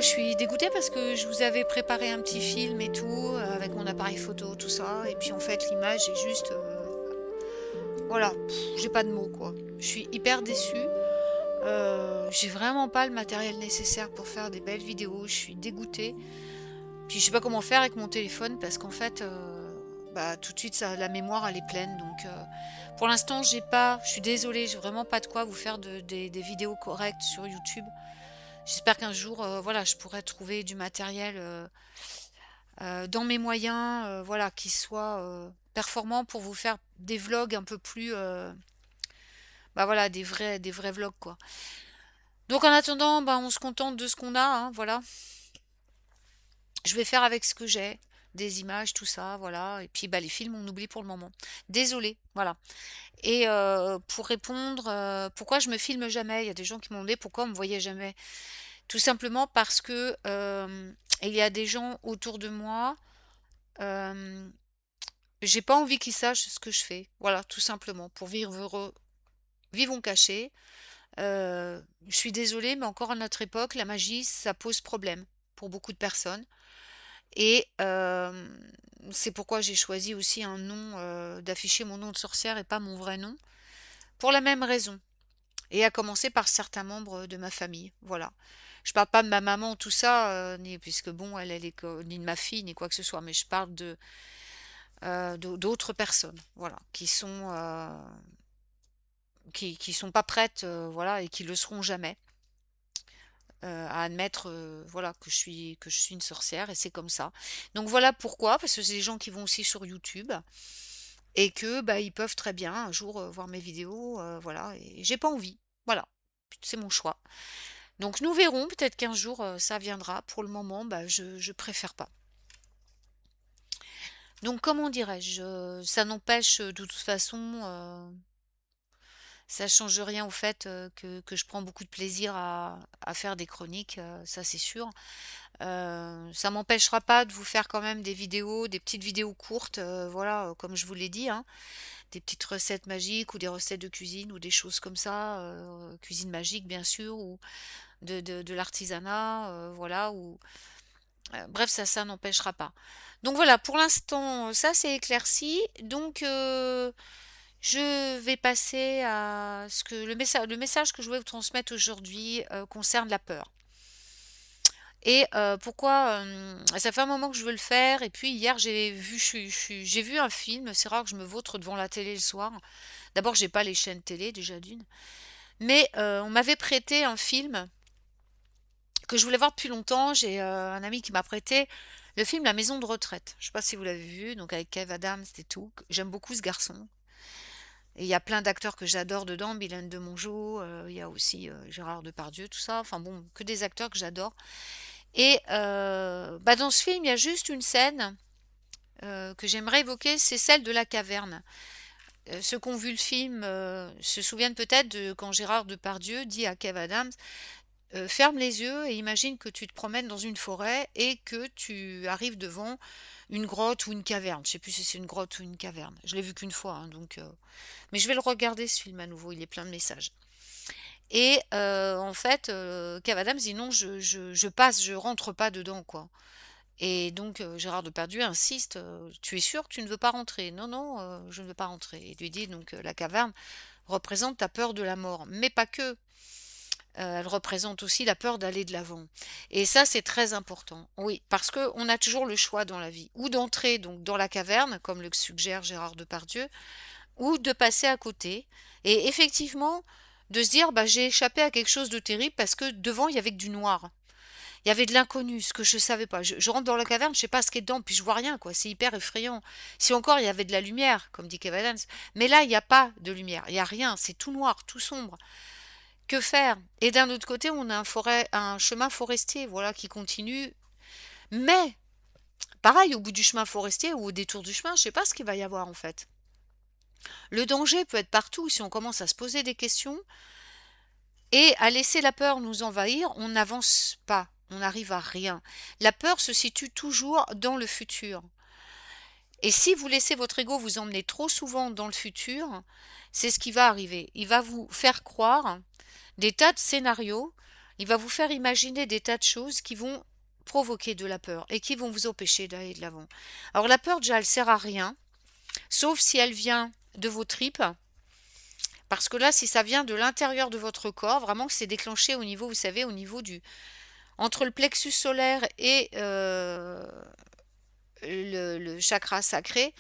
je suis dégoûtée parce que je vous avais préparé un petit film et tout, avec mon appareil photo, tout ça, et puis en fait l'image est juste, voilà, j'ai pas de mots quoi. Je suis hyper déçue. J'ai vraiment pas le matériel nécessaire pour faire des belles vidéos. Je suis dégoûtée. Puis je sais pas comment faire avec mon téléphone parce qu'en fait, bah tout de suite ça, la mémoire elle est pleine. Donc pour l'instant j'ai pas, je suis désolée, j'ai vraiment pas de quoi vous faire des vidéos correctes sur YouTube. J'espère qu'un jour, voilà, je pourrai trouver du matériel dans mes moyens, voilà, qui soit performant pour vous faire des vlogs un peu plus, bah voilà, des vrais vlogs quoi. Donc en attendant, bah, on se contente de ce qu'on a, hein, voilà. Je vais faire avec ce que j'ai, des images, tout ça, voilà. Et puis bah, les films, on oublie pour le moment. Désolée, voilà. Et pour répondre, pourquoi je me filme jamais? Il y a des gens qui m'ont demandé pourquoi on me voyait jamais. Tout simplement parce que il y a des gens autour de moi. euh, j'ai pas envie qu'ils sachent ce que je fais. Voilà, tout simplement. Pour vivre heureux, vivons cachés. Je suis désolée, mais encore à notre époque, la magie, ça pose problème pour beaucoup de personnes. Et c'est pourquoi j'ai choisi aussi un nom, d'afficher mon nom de sorcière et pas mon vrai nom, pour la même raison. Et à commencer par certains membres de ma famille. Voilà. Je parle pas de ma maman, tout ça, ni, puisque bon, elle est ni de ma fille, ni quoi que ce soit, mais je parle d'autres personnes, voilà, qui sont pas prêtes, voilà, et qui le seront jamais, à admettre, voilà, que je suis une sorcière, et c'est comme ça. Donc voilà pourquoi, parce que c'est des gens qui vont aussi sur YouTube et que bah ils peuvent très bien un jour voir mes vidéos, voilà, et j'ai pas envie, voilà, c'est mon choix. Donc nous verrons, peut-être qu'un jour ça viendra. Pour le moment, bah, je préfère pas. Donc comment dirais-je, ça n'empêche de toute façon, ça change rien au fait que je prends beaucoup de plaisir à faire des chroniques, ça c'est sûr. Ça m'empêchera pas de vous faire quand même des vidéos, des petites vidéos courtes, voilà, comme je vous l'ai dit, hein, des petites recettes magiques ou des recettes de cuisine ou des choses comme ça, cuisine magique bien sûr, ou de l'artisanat, voilà, ou bref, ça n'empêchera pas. Donc voilà, pour l'instant, ça c'est éclairci. Donc je vais passer à ce que le message que je voulais vous transmettre aujourd'hui concerne la peur. Et pourquoi ça fait un moment que je veux le faire. Et puis hier j'ai vu un film. C'est rare que je me vautre devant la télé le soir. D'abord, j'ai pas les chaînes télé déjà d'une. Mais on m'avait prêté un film que je voulais voir depuis longtemps. J'ai un ami qui m'a prêté le film La Maison de retraite. Je sais pas si vous l'avez vu, donc avec Kev Adams et tout. J'aime beaucoup ce garçon. Et il y a plein d'acteurs que j'adore dedans, Mylène de Mongeau, il y a aussi Gérard Depardieu, tout ça. Enfin bon, que des acteurs que j'adore. Et bah dans ce film, il y a juste une scène que j'aimerais évoquer, c'est celle de la caverne. Ceux qui ont vu le film se souviennent peut-être de quand Gérard Depardieu dit à Kev Adams, ferme les yeux et imagine que tu te promènes dans une forêt et que tu arrives devant une grotte ou une caverne. Je sais plus si c'est une grotte ou une caverne. Je l'ai vu qu'une fois, hein, donc. Mais je vais le regarder ce film à nouveau. Il est plein de messages. Et en fait, Kev Adams dit non, je passe, je rentre pas dedans, quoi. Et donc Gérard Depardieu insiste, tu es sûr que tu ne veux pas rentrer? Non, non, je ne veux pas rentrer. Il lui dit donc la caverne représente ta peur de la mort, mais pas que. Elle représente aussi la peur d'aller de l'avant. Et ça, c'est très important. Oui, parce qu'on a toujours le choix dans la vie, ou d'entrer donc dans la caverne, comme le suggère Gérard Depardieu, ou de passer à côté. Et effectivement, de se dire, bah, j'ai échappé à quelque chose de terrible parce que devant, il y avait que du noir. Il y avait de l'inconnu, ce que je savais pas. Je rentre dans la caverne, je sais pas ce qu'il y a dedans, puis je vois rien, quoi. C'est hyper effrayant. Si encore il y avait de la lumière, comme dit Kev Adams. Mais là, il n'y a pas de lumière. Il n'y a rien. C'est tout noir, tout sombre. Que faire? Et d'un autre côté, on a un chemin forestier, voilà, qui continue. Mais, pareil, au bout du chemin forestier ou au détour du chemin, je sais pas ce qu'il va y avoir, en fait. Le danger peut être partout si on commence à se poser des questions et à laisser la peur nous envahir, on n'avance pas, on n'arrive à rien. La peur se situe toujours dans le futur. Et si vous laissez votre ego vous emmener trop souvent dans le futur, c'est ce qui va arriver. Il va vous faire croire des tas de scénarios. il va vous faire imaginer des tas de choses qui vont provoquer de la peur et qui vont vous empêcher d'aller de l'avant. Alors la peur, déjà, elle sert à rien, sauf si elle vient de vos tripes, parce que là, si ça vient de l'intérieur de votre corps, vraiment que c'est déclenché au niveau, vous savez, au niveau du entre le plexus solaire et le chakra sacré,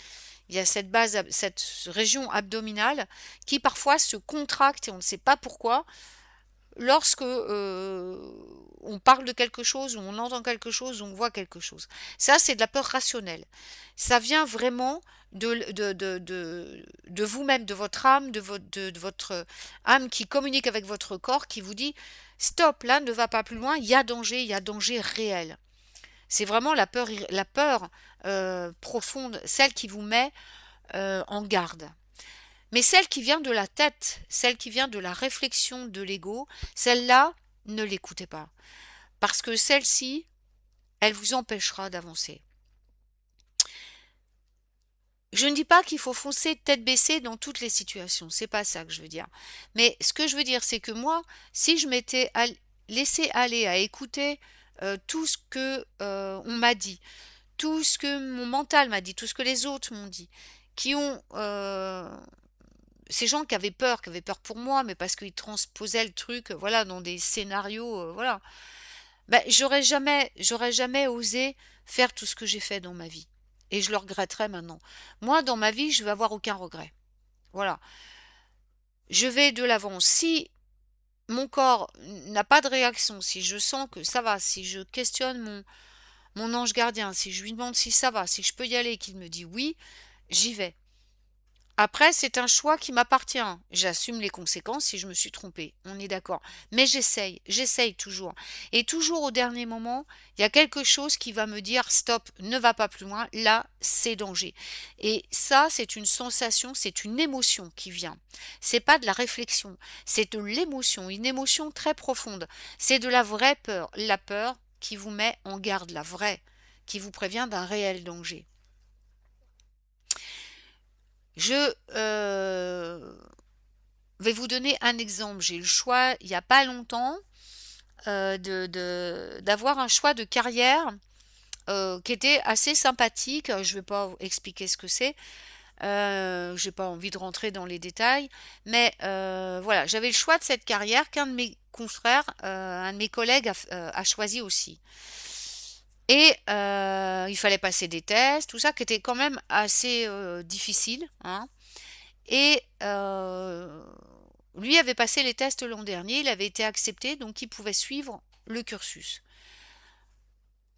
il y a cette base, cette région abdominale qui parfois se contracte et on ne sait pas pourquoi. Lorsque on parle de quelque chose, ou on entend quelque chose, ou on voit quelque chose. Ça, c'est de la peur rationnelle. Ça vient vraiment de vous-même, de votre âme, de votre âme qui communique avec votre corps, qui vous dit, stop, là, ne va pas plus loin, il y a danger réel. C'est vraiment la peur profonde, celle qui vous met en garde. Mais celle qui vient de la tête, celle qui vient de la réflexion de l'ego, celle-là, ne l'écoutez pas. Parce que celle-ci, elle vous empêchera d'avancer. Je ne dis pas qu'il faut foncer tête baissée dans toutes les situations, c'est pas ça que je veux dire. Mais ce que je veux dire, c'est que moi, si je m'étais laissé aller à écouter tout ce que on m'a dit, tout ce que mon mental m'a dit, tout ce que les autres m'ont dit, qui ont ces gens qui avaient peur pour moi, mais parce qu'ils transposaient le truc, voilà, dans des scénarios, voilà. Ben, j'aurais jamais osé faire tout ce que j'ai fait dans ma vie. Et je le regretterais maintenant. Moi, dans ma vie, je vais avoir aucun regret. Voilà. Je vais de l'avant. Si mon corps n'a pas de réaction, si je sens que ça va, si je questionne mon ange gardien, si je lui demande si ça va, si je peux y aller, et qu'il me dit oui, j'y vais. Après, c'est un choix qui m'appartient. J'assume les conséquences si je me suis trompée. On est d'accord. Mais j'essaye toujours. Et toujours au dernier moment, il y a quelque chose qui va me dire stop, ne va pas plus loin. Là, c'est danger. Et ça, c'est une sensation, c'est une émotion qui vient. C'est pas de la réflexion, c'est de l'émotion, une émotion très profonde. C'est de la vraie peur, la peur qui vous met en garde, la vraie, qui vous prévient d'un réel danger. Je vais vous donner un exemple. J'ai eu le choix, il n'y a pas longtemps, d'avoir un choix de carrière qui était assez sympathique. Je ne vais pas expliquer ce que c'est. J'ai pas envie de rentrer dans les détails. Mais voilà, j'avais le choix de cette carrière qu'un de mes confrères, un de mes collègues a choisi aussi. Et il fallait passer des tests, tout ça, qui était quand même assez difficile, hein. Et lui avait passé les tests l'an dernier, il avait été accepté, donc il pouvait suivre le cursus.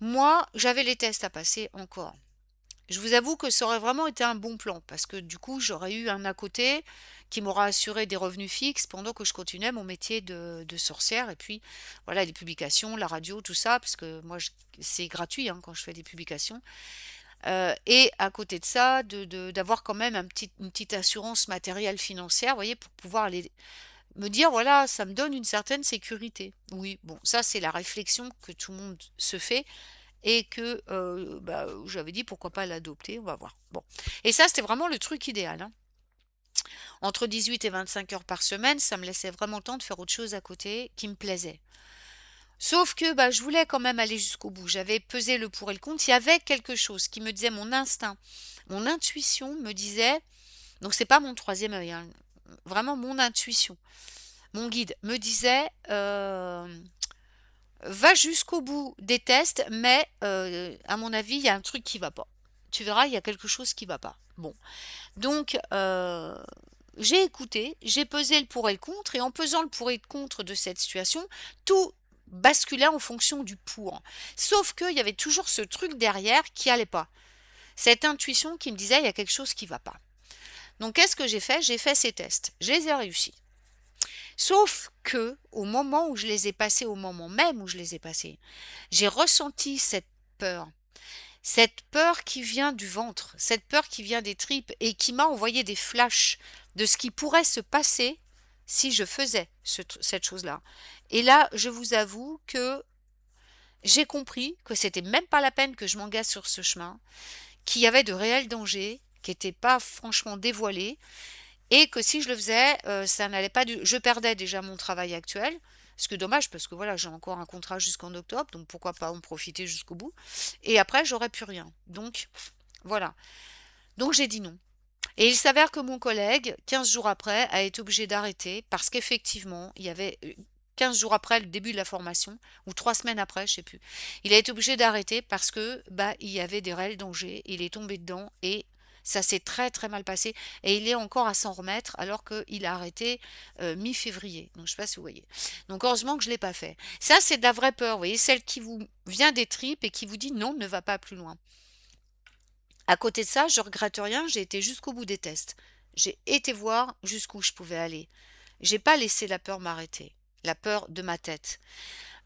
Moi, j'avais les tests à passer encore. Je vous avoue que ça aurait vraiment été un bon plan, parce que du coup, j'aurais eu un à côté qui m'aura assuré des revenus fixes pendant que je continuais mon métier de sorcière. Et puis, voilà, les publications, la radio, tout ça, parce que moi, c'est gratuit hein, quand je fais des publications. Et à côté de ça, d'avoir quand même une petite assurance matérielle financière, vous voyez, pour pouvoir aller me dire, voilà, ça me donne une certaine sécurité. Oui, bon, ça c'est la réflexion que tout le monde se fait et que bah, j'avais dit pourquoi pas l'adopter, on va voir. Bon, et ça c'était vraiment le truc idéal, hein. Entre 18 et 25 heures par semaine, ça me laissait vraiment le temps de faire autre chose à côté qui me plaisait. Sauf que bah, je voulais quand même aller jusqu'au bout. J'avais pesé le pour et le contre. Il y avait quelque chose qui me disait mon instinct, mon intuition me disait, donc c'est pas mon troisième œil, hein, vraiment mon intuition, mon guide me disait, va jusqu'au bout des tests, mais à mon avis, il y a un truc qui va pas. Tu verras, il y a quelque chose qui va pas. Bon, donc j'ai écouté, j'ai pesé le pour et le contre, et en pesant le pour et le contre de cette situation, tout basculait en fonction du pour. Sauf qu'il y avait toujours ce truc derrière qui allait pas. Cette intuition qui me disait il y a quelque chose qui va pas. Donc qu'est-ce que j'ai fait? J'ai fait ces tests. Je les ai réussis. Sauf que au moment où je les ai passés, au moment même où je les ai passés, j'ai ressenti cette peur. Cette peur qui vient du ventre, cette peur qui vient des tripes et qui m'a envoyé des flashs de ce qui pourrait se passer si je faisais cette chose-là. Et là, je vous avoue que j'ai compris que c'était même pas la peine que je m'engage sur ce chemin, qu'il y avait de réels dangers, qui n'étaient pas franchement dévoilés, et que si je le faisais, ça n'allait pas je perdais déjà mon travail actuel, Ce que dommage parce que voilà, j'ai encore un contrat jusqu'en octobre, donc pourquoi pas en profiter jusqu'au bout. Et après, j'aurai plus rien. Donc voilà. Donc j'ai dit non. Et il s'avère que mon collègue, 15 jours après, a été obligé d'arrêter parce qu'effectivement, il y avait 15 jours après le début de la formation, ou 3 semaines après, je sais plus. Il a été obligé d'arrêter parce que bah il y avait des réels dangers. Il est tombé dedans et ça s'est très très mal passé. Et il est encore à s'en remettre alors qu'il a arrêté mi-février. Donc je sais pas si vous voyez. Donc heureusement que je l'ai pas fait. Ça, c'est de la vraie peur, vous voyez, celle qui vous vient des tripes et qui vous dit non, ne va pas plus loin. À côté de ça, je regrette rien, j'ai été jusqu'au bout des tests. J'ai été voir jusqu'où je pouvais aller. J'ai pas laissé la peur m'arrêter, la peur de ma tête.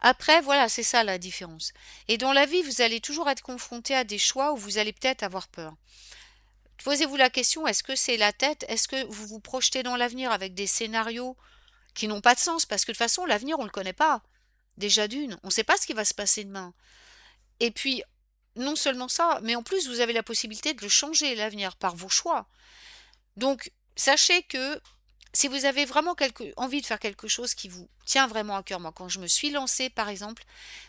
Après, voilà, c'est ça la différence. Et dans la vie, vous allez toujours être confronté à des choix où vous allez peut-être avoir peur. Posez-vous la question, est-ce que c'est la tête? Est-ce que vous vous projetez dans l'avenir avec des scénarios qui n'ont pas de sens? Parce que de toute façon, l'avenir, on ne le connaît pas. Déjà d'une, on ne sait pas ce qui va se passer demain. Et puis, non seulement ça, mais en plus, vous avez la possibilité de le changer, l'avenir, par vos choix. Donc, sachez que si vous avez vraiment envie de faire quelque chose qui vous tient vraiment à cœur, moi, quand je me suis lancée, par exemple,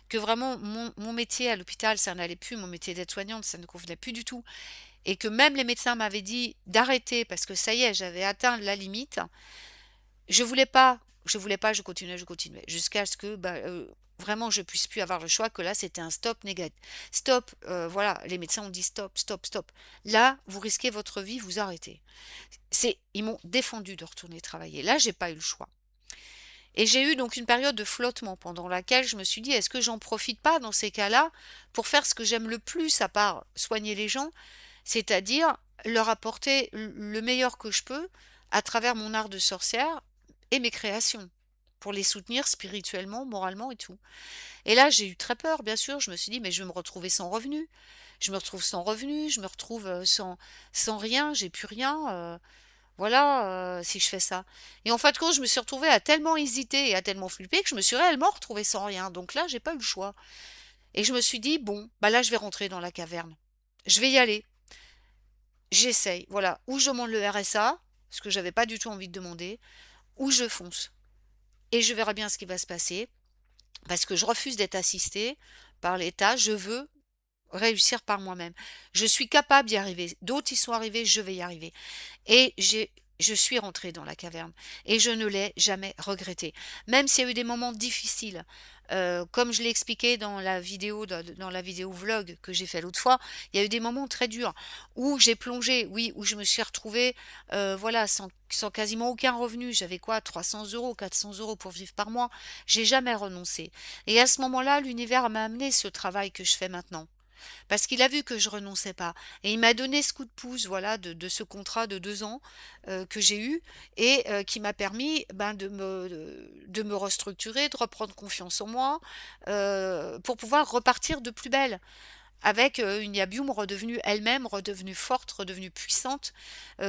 que vraiment mon métier à l'hôpital, ça n'allait plus, mon métier d'aide-soignante, ça ne convenait plus du tout, et que même les médecins m'avaient dit d'arrêter parce que ça y est, j'avais atteint la limite, je continuais, jusqu'à ce que vraiment je puisse plus avoir le choix, que là c'était un stop négatif. Stop, voilà, les médecins ont dit stop, stop, stop. Là, vous risquez votre vie, vous arrêtez. Ils m'ont défendu de retourner travailler. Là, j'ai pas eu le choix. Et j'ai eu donc une période de flottement pendant laquelle je me suis dit, est-ce que j'en profite pas dans ces cas-là pour faire ce que j'aime le plus à part soigner les gens, c'est-à-dire leur apporter le meilleur que je peux à travers mon art de sorcière et mes créations, pour les soutenir spirituellement, moralement et tout. Et là, j'ai eu très peur, bien sûr. Je me suis dit, mais je vais me retrouver sans revenu. Je me retrouve sans revenu, je me retrouve sans rien, j'ai plus rien. Voilà, si je fais ça. Et en fin de compte, je me suis retrouvée à tellement hésiter et à tellement flipper que je me suis réellement retrouvée sans rien. Donc là, j'ai pas eu le choix. Et je me suis dit, bon, bah là, je vais rentrer dans la caverne. Je vais y aller. J'essaye. Voilà. Ou je demande le RSA, ce que j'avais pas du tout envie de demander, ou je fonce. Et je verrai bien ce qui va se passer. Parce que je refuse d'être assistée par l'État. Je veux réussir par moi-même. Je suis capable d'y arriver. D'autres y sont arrivés, je vais y arriver. Et je suis rentrée dans la caverne et je ne l'ai jamais regretté. Même s'il y a eu des moments difficiles, comme je l'ai expliqué dans la vidéo vlog que j'ai fait l'autre fois, il y a eu des moments très durs où j'ai plongé, oui, où je me suis retrouvée, voilà, sans quasiment aucun revenu. J'avais quoi, 300 euros, 400 euros pour vivre par mois. J'ai jamais renoncé. Et à ce moment-là, l'univers m'a amené ce travail que je fais maintenant. Parce qu'il a vu que je renonçais pas. Et il m'a donné ce coup de pouce, voilà, de ce contrat de 2 ans que j'ai eu et qui m'a permis de me restructurer, de reprendre confiance en moi, pour pouvoir repartir de plus belle avec une Yabium redevenue elle-même, redevenue forte, redevenue puissante,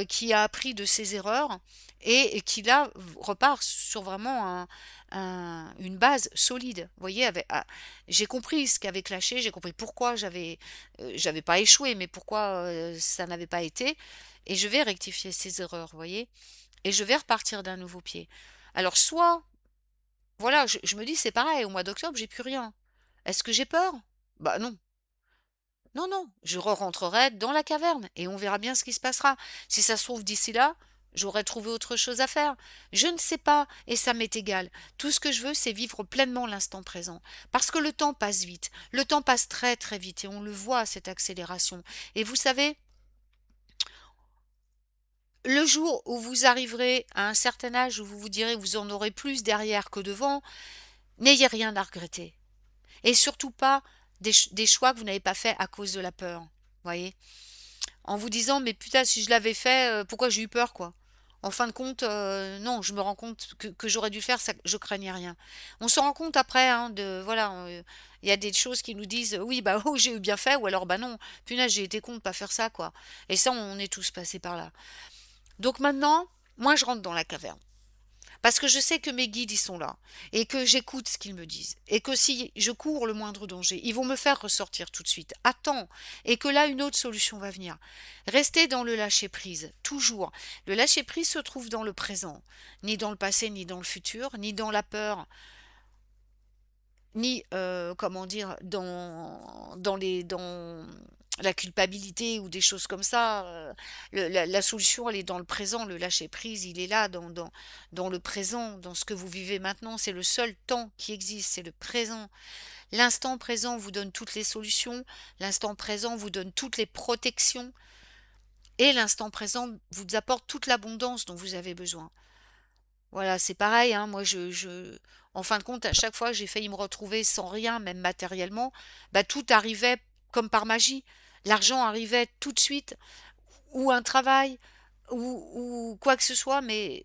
qui a appris de ses erreurs et qui là repart sur vraiment une base solide. Vous voyez, j'ai compris ce qui avait clashé, j'ai compris pourquoi j'avais pas échoué, mais pourquoi ça n'avait pas été, et je vais rectifier ces erreurs, vous voyez, et je vais repartir d'un nouveau pied. Alors soit, voilà, je me dis c'est pareil, au mois d'octobre j'ai plus rien. Est-ce que j'ai peur? Bah non. Non, non, je re-rentrerai dans la caverne et on verra bien ce qui se passera. Si ça se trouve d'ici là, j'aurai trouvé autre chose à faire. Je ne sais pas et ça m'est égal. Tout ce que je veux, c'est vivre pleinement l'instant présent. Parce que le temps passe vite. Le temps passe très très vite et on le voit, cette accélération. Et vous savez, le jour où vous arriverez à un certain âge où vous vous direz que vous en aurez plus derrière que devant, n'ayez rien à regretter. Et surtout pas des choix que vous n'avez pas faits à cause de la peur. Voyez? En vous disant: «Mais putain, si je l'avais fait, pourquoi j'ai eu peur, quoi?» En fin de compte, non, je me rends compte que j'aurais dû le faire, ça je craignais rien. On se rend compte après, hein, de voilà, il y a des choses qui nous disent: «Oui, bah, oh, j'ai eu bien fait» ou alors: «Bah, non, punaise, j'ai été con de pas faire ça, quoi», et ça, on est tous passés par là. Donc maintenant, moi, je rentre dans la caverne. Parce que je sais que mes guides, ils sont là, et que j'écoute ce qu'ils me disent, et que si je cours le moindre danger, ils vont me faire ressortir tout de suite. Attends, et que là, une autre solution va venir. Restez dans le lâcher-prise, toujours. Le lâcher-prise se trouve dans le présent, ni dans le passé, ni dans le futur, ni dans la peur. ni, comment dire? Dans la culpabilité ou des choses comme ça, la solution, elle est dans le présent. Le lâcher prise, il est là dans le présent, dans ce que vous vivez maintenant. C'est le seul temps qui existe, c'est le présent. L'instant présent vous donne toutes les solutions, l'instant présent vous donne toutes les protections et l'instant présent vous apporte toute l'abondance dont vous avez besoin. Voilà, c'est pareil, hein, moi en fin de compte, à chaque fois, j'ai failli me retrouver sans rien, même matériellement, bah, tout arrivait comme par magie. L'argent arrivait tout de suite, ou un travail, ou quoi que ce soit, mais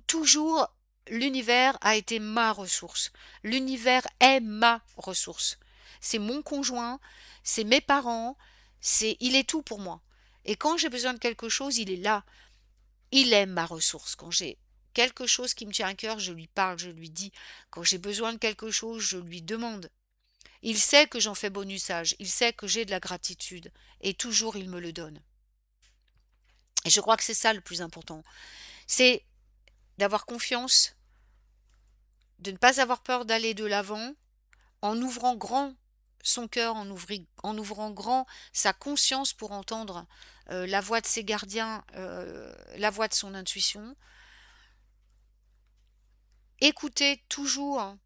toujours l'univers a été ma ressource. L'univers est ma ressource. C'est mon conjoint, c'est mes parents, il est tout pour moi. Et quand j'ai besoin de quelque chose, il est là. Il est ma ressource. Quand j'ai quelque chose qui me tient à cœur, je lui parle, je lui dis. Quand j'ai besoin de quelque chose, je lui demande. Il sait que j'en fais bon usage, il sait que j'ai de la gratitude, et toujours il me le donne. Et je crois que c'est ça le plus important. C'est d'avoir confiance, de ne pas avoir peur d'aller de l'avant, en ouvrant grand son cœur, en ouvrant grand sa conscience pour entendre la voix de ses gardiens, la voix de son intuition. Écouter toujours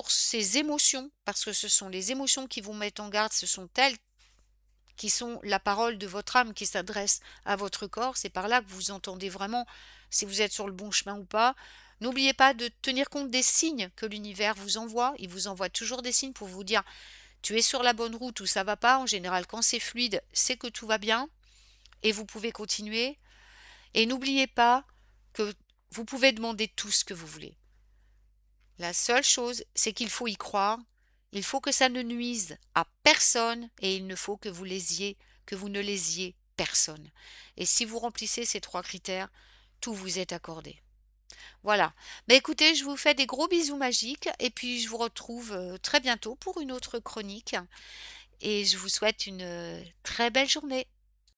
ces émotions, parce que ce sont les émotions qui vous mettent en garde, ce sont elles qui sont la parole de votre âme qui s'adresse à votre corps. C'est par là que vous entendez vraiment si vous êtes sur le bon chemin ou pas. N'oubliez pas de tenir compte des signes que l'univers vous envoie. Il vous envoie toujours des signes pour vous dire tu es sur la bonne route ou ça va pas. En général, quand c'est fluide, c'est que tout va bien et vous pouvez continuer. Et n'oubliez pas que vous pouvez demander tout ce que vous voulez. La seule chose, c'est qu'il faut y croire. Il faut que ça ne nuise à personne et il ne faut que vous ne lésiez personne. Et si vous remplissez ces 3 critères, tout vous est accordé. Voilà. Mais écoutez, je vous fais des gros bisous magiques et puis je vous retrouve très bientôt pour une autre chronique et je vous souhaite une très belle journée.